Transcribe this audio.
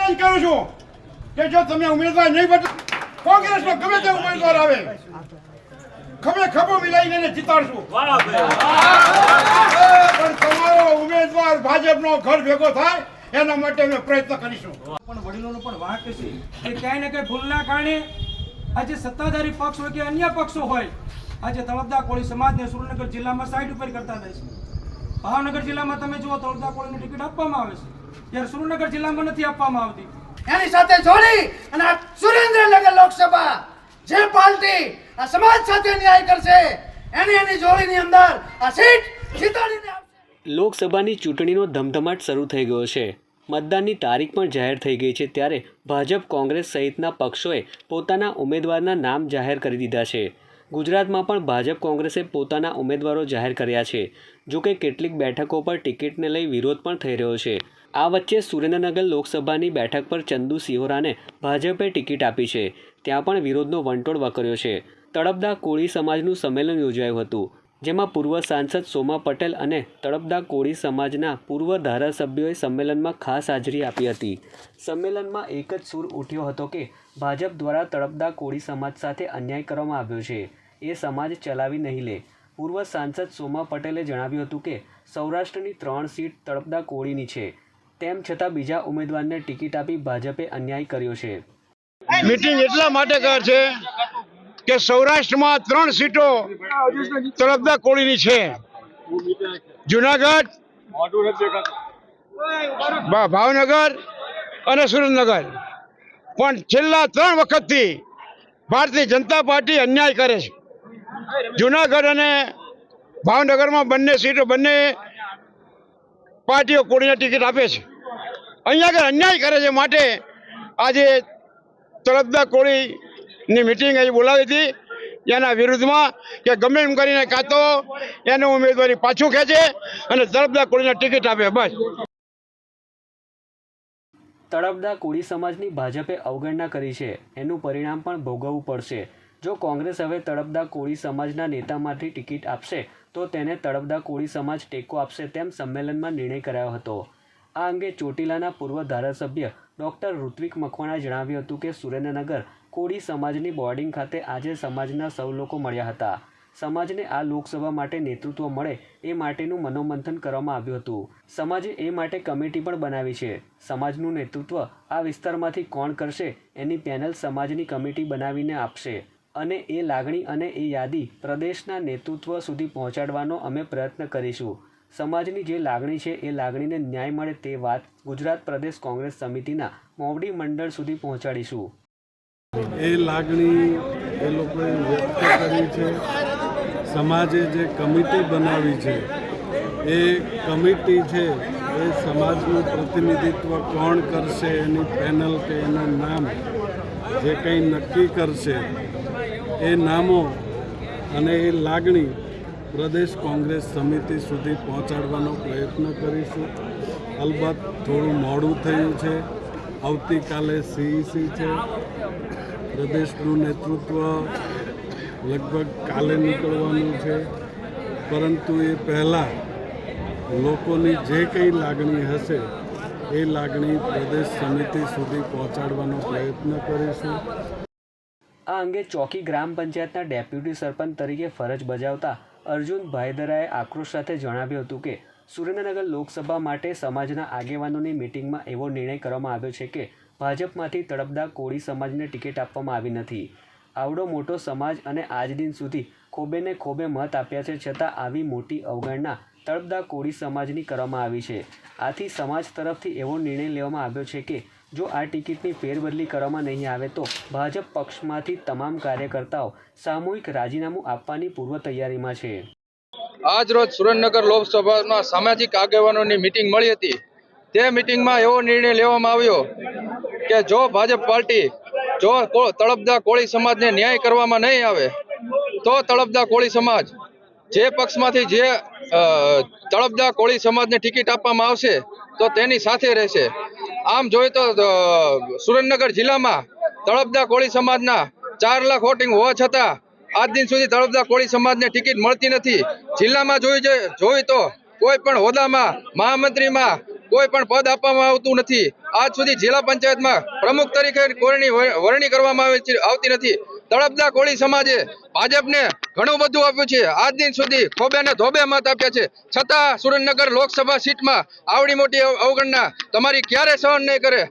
Challenge કરું છું કે જો તમે ઉમેદવાર નહીં બદલો, કોંગ્રેસનો ગમે તે ઉમેદવાર આવે ખભો મિલાઈને એને જીતાડશું. પણ તમારો ઉમેદવાર ભાજપનો ઘર ભેગો થાય એના માટે અમે પ્રયત્ન કરીશું. પણ વડીલોનો પણ વાંક છે કે ક્યાંય ને ક્યાંય ભૂલના કારણે આજે સત્તાધારી પક્ષ હોય કે અન્ય પક્ષો હોય આજે તળપદા કોળી સમાજને સુરેન્દ્રનગર જિલ્લામાં સાઈડ ઉપર કરતા રહે છે. ભાવનગર જિલ્લામાં તમે જુઓ તળપદા કોળીની ટિકિટ આપવામાં આવે છે, જ્યારે સુરેન્દ્રનગર જિલ્લામાં નથી આપવામાં આવતી. એની સાથે જોડી અને આ સુરેન્દ્રનગર લોકસભા જે પાર્ટી આ સમાજ સાથે ન્યાય કરશે એની જોડીની અંદર આ સીટ જીતાડીને આપશે. લોકસભાની ચૂંટણીનો ધમધમાટ શરૂ થઈ ગયો છે. મતદાનની તારીખ પણ જાહેર થઈ ગઈ છે, ત્યારે ભાજપ, કોંગ્રેસ સહિતના પક્ષોએ પોતાના ઉમેદવારના નામ જાહેર કરી દીધા છે. ગુજરાતમાં પણ ભાજપ, કોંગ્રેસે પોતાના ઉમેદવારો જાહેર કર્યા છે. જોકે કેટલીક બેઠકો પર ટિકિટને લઈ વિરોધ પણ થઈ રહ્યો છે. આ વચ્ચે સુરેન્દ્રનગર લોકસભાની બેઠક પર ચંદુ સિહોરાને ભાજપે ટિકિટ આપી છે. ત્યાં પણ વિરોધનો વંટોળ વકર્યો છે. તળપદા કોળી સમાજનું સંમેલન યોજાયું હતું, જેમાં પૂર્વ સાંસદ સોમા પટેલ અને તળપદા કોળી સમાજના પૂર્વ ધારાસભ્યોએ સંમેલનમાં ખાસ હાજરી આપી હતી. સંમેલનમાં એક જ સૂર ઉઠ્યો હતો કે ભાજપ દ્વારા તળપદા કોળી સમાજ સાથે અન્યાય કરવામાં આવ્યો છે, એ સમાજ ચલાવી નહીં લે. પૂર્વ સાંસદ સોમા પટેલે જણાવ્યું હતું કે સૌરાષ્ટ્રની 3 સીટ તળપદા કોળીની છે, તેમ છતાં બીજા ઉમેદવારને ટિકિટ આપી ભાજપે અન્યાય કર્યો છે. મીટિંગ એટલા માટે કરે છે કે સૌરાષ્ટ્રમાં 3 સીટો તળપદા કોળીની છે. જુનાગઢ, ભાવનગર અને સુરેન્દ્રનગર. પણ છેલ્લા 3 વખતથી ભારતીય જનતા પાર્ટી અન્યાય કરે છે. જુનાગઢ અને ભાવનગરમાં બંને સીટો બંને પાર્ટીઓ કોળીને ટિકિટ આપે છે. અહીંયા આગળ અન્યાય કરે છે. માટે આજે તળપદા કોળીની મિટિંગ અહીં બોલાવી હતી, એના વિરુદ્ધમાં કે ગમે એમ કરીને કાં તો એનું ઉમેદવારી પાછું ખેંચે અને તળપદા કોળીને ટિકિટ આપે. બસ. તળપદા કોળી સમાજની ભાજપે અવગણના કરી છે, એનું પરિણામ પણ ભોગવવું પડશે. જો કોંગ્રેસ હવે તળપદા કોળી સમાજના નેતામાંથી ટિકિટ આપશે તો તેને તળપદા કોળી સમાજ ટેકો આપશે, તેમ સંમેલનમાં નિર્ણય કરાયો હતો. આ અંગે ચોટીલાના પૂર્વ ધારાસભ્ય ડૉક્ટર ઋત્વિક મકવાણાએ જણાવ્યું હતું કે સુરેન્દ્રનગર કોળી સમાજની બોર્ડિંગ ખાતે આજે સમાજના સૌ લોકો મળ્યા હતા. સમાજને આ લોકસભા માટે નેતૃત્વ મળે એ માટેનું મનોમંથન કરવામાં આવ્યું હતું. સમાજે એ માટે કમિટી પણ બનાવી છે. સમાજનું નેતૃત્વ આ વિસ્તારમાંથી કોણ કરશે એની પેનલ સમાજની કમિટી બનાવીને આપશે અને એ લાગણી અને એ યાદી પ્રદેશના નેતૃત્વ સુધી પહોંચાડવાનો અમે પ્રયત્ન કરીશું. સમાજની જે લાગણી છે એ લાગણીને ન્યાય મળે તે વાત ગુજરાત પ્રદેશ કોંગ્રેસ સમિતિના મોવડી મંડળ સુધી પહોંચાડીશું. એ લાગણી એ લોકોએ વ્યક્ત કરી છે. સમાજે જે કમિટી બનાવી છે એ કમિટી છે એ સમાજનું પ્રતિનિધિત્વ કોણ કરશે એની પેનલ કે એના નામ જે કંઈ નક્કી કરશે એ નામો અને એ લાગણી પ્રદેશ કોંગ્રેસ સમિતિ સુધી પહોંચાડવાનો પ્રયત્ન કરીશું. અલબત્ત થોડું મોડું થયું છે. આવતીકાલે CEC છે. પ્રદેશનું નેતૃત્વ લગભગ કાલે નીકળવાનું છે, પરંતુ એ પહેલાં લોકોની જે કંઈ લાગણી હશે એ લાગણી પ્રદેશ સમિતિ સુધી પહોંચાડવાનો પ્રયત્ન કરીશું. આ અંગે ચોકી ગ્રામ પંચાયતના ડેપ્યુટી સરપંચ તરીકે ફરજ બજાવતા અર્જુન ભાઈદરાએ આક્રોશ સાથે જણાવ્યું હતું કે સુરેન્દ્રનગર લોકસભા માટે સમાજના આગેવાનોની મિટિંગમાં એવો નિર્ણય કરવામાં આવ્યો છે કે ભાજપમાંથી તળપદા કોળી સમાજને ટિકિટ આપવામાં આવી નથી. આવડો મોટો સમાજ અને આજ દિન સુધી ખોબેને ખોબે મત આપ્યા છે, છતાં આવી મોટી અવગણના તળપદા કોળી સમાજની કરવામાં આવી છે. આથી સમાજ તરફથી એવો નિર્ણય લેવામાં આવ્યો છે કે જો આ ટિકિટની ફેરબદલી કરવામાં નહીં આવે તો ભાજપ પક્ષમાંથી તમામ કાર્યકર્તાઓ સામૂહિક રાજીનામું આપવાની પૂર્વ તૈયારીમાં છે. આજ રોજ સુરેન્દ્રનગર લોકસભામાં સામાજિક આગેવાનોની મિટિંગ મળી હતી. તે મિટિંગમાં એવો નિર્ણય લેવામાં આવ્યો કે જો ભાજપ પાર્ટી જો તળપદા કોળી સમાજને ન્યાય કરવામાં નહીં આવે તો તળપદા કોળી સમાજ જે પક્ષમાંથી જે તળપદા કોળી સમાજને ટિકિટ આપવામાં આવશે તો તેની સાથે રહેશે. આમ જોઈએ તો સુરેન્દ્રનગર જિલ્લામાં તળપદા કોળી સમાજના 4 લાખ વોટિંગ હોવા છતાં આજ દિન સુધી તળપદા કોળી સમાજને ટિકિટ મળતી નથી. જિલ્લામાં જોઈ તો કોઈ પણ હોદ્દામાં, મહામંત્રીમાં કોઈ પણ પદ આપવામાં આવતું નથી. આજ સુધી જિલ્લા પંચાયતમાં પ્રમુખ તરીકે કોઈની વરણી કરવામાં આવતી નથી. તળપદા કોળી સમાજે ભાજપને ઘણું બધું આપ્યું છે. આજ દિન સુધી ખોબે ને ધોબે મત આપ્યા છે, છતાં સુરેન્દ્રનગર લોકસભા સીટમાં આવડી મોટી અવગણના તમારી ક્યારે સહન નહીં કરે.